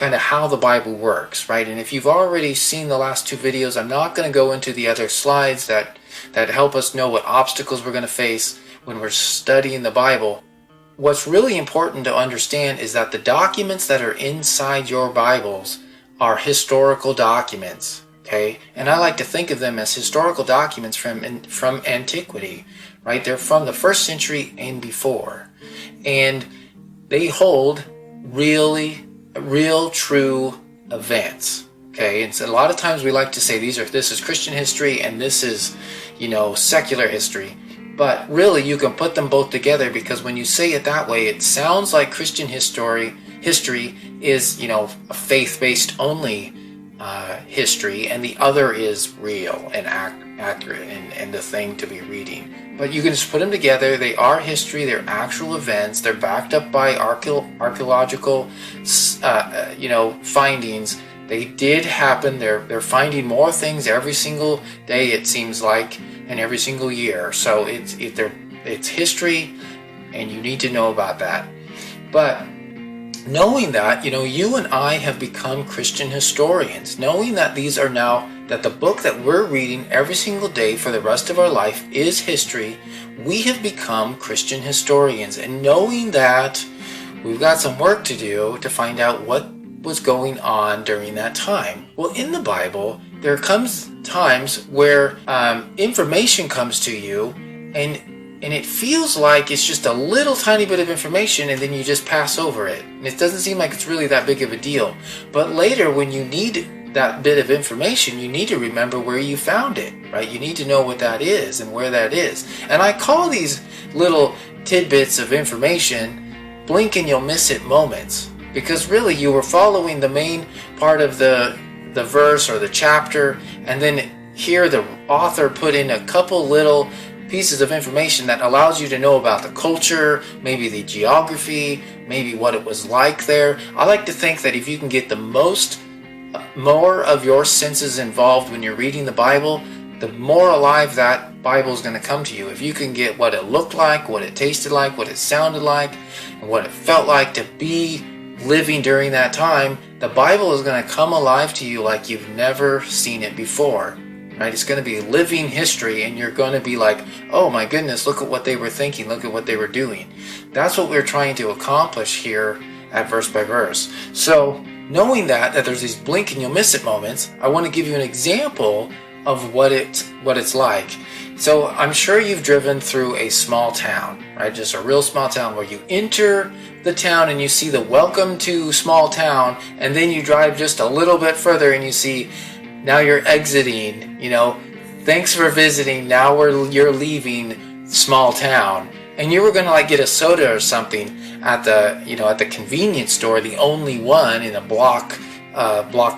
kind of how the Bible works, right? And if you've already seen the last two videos, I'm not going to go into the other slides that help us know what obstacles we're going to face when we're studying the Bible. What's really important to understand is that the documents that are inside your Bibles are historical documents, okay? And I like to think of them as historical documents from antiquity, right? They're from the 1st century and before. And they hold real true events, okay? And so a lot of times we like to say this is Christian history and this is, secular history. But really you can put them both together, because when you say it that way, it sounds like Christian history is, a faith-based only history, and the other is real and accurate and the thing to be reading. But you can just put them together. They are history. They're actual events. They're backed up by archaeological, findings. They did happen. They're finding more things every single day, it seems like, and every single year. So it's history, and you need to know about that. But knowing that, you and I have become Christian historians, knowing that that the book that we're reading every single day for the rest of our life is history, we have become Christian historians. And knowing that, we've got some work to do to find out what was going on during that time. Well, in the Bible, there comes times where information comes to you, and it feels like it's just a little tiny bit of information, and then you just pass over it. And it doesn't seem like it's really that big of a deal. But later, when you need that bit of information, you need to remember where you found it, right? You need to know what that is and where that is. And I call these little tidbits of information blink and you'll miss it moments, because really you were following the main part of the verse or the chapter, and then here the author put in a couple little pieces of information that allows you to know about the culture, maybe the geography, maybe what it was like there. I like to think that if you can get more of your senses involved when you're reading the Bible, the more alive that Bible is going to come to you. If you can get what it looked like, what it tasted like, what it sounded like, and what it felt like to be living during that time, the Bible is going to come alive to you like you've never seen it before. Right? It's going to be living history, and you're going to be like, oh my goodness, look at what they were thinking, look at what they were doing. That's what we're trying to accomplish here at Verse by Verse. So knowing that there's these blink and you'll miss it moments, I want to give you an example of what it's like. So I'm sure you've driven through a small town, right? Just a real small town where you enter the town and you see the welcome to small town, and then you drive just a little bit further and you see now you're exiting, thanks for visiting, now you're leaving small town. And you were going to get a soda or something at the convenience store, the only one in a block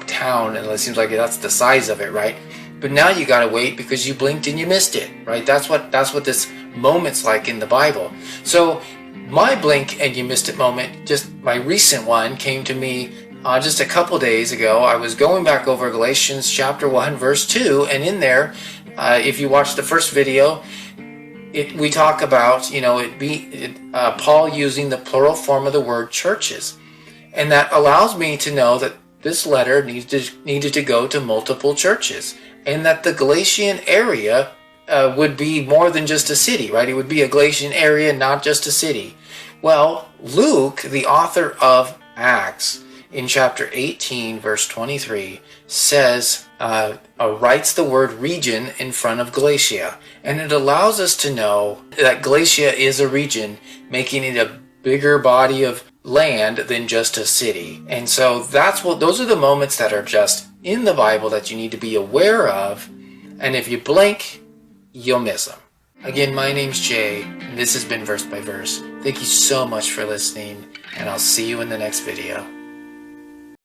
town, and it seems like that's the size of it, right? But now you got to wait because you blinked and you missed it, right? That's what this moment's like in the Bible. So my blink and you missed it moment, just my recent one, came to me just a couple days ago. I was going back over Galatians chapter 1 verse 2, and in there, if you watch the first video, we talk about Paul using the plural form of the word churches, and that allows me to know that this letter needed to go to multiple churches, and that the Galatian area would be more than just a city, right? It would be a Galatian area, not just a city. Well, Luke, the author of Acts, in chapter 18, verse 23, says, writes the word region in front of Galatia. And it allows us to know that Galatia is a region, making it a bigger body of land than just a city. And so those are the moments that are just in the Bible that you need to be aware of. And if you blink, you'll miss them. Again, my name's Jay, and this has been Verse by Verse. Thank you so much for listening, and I'll see you in the next video.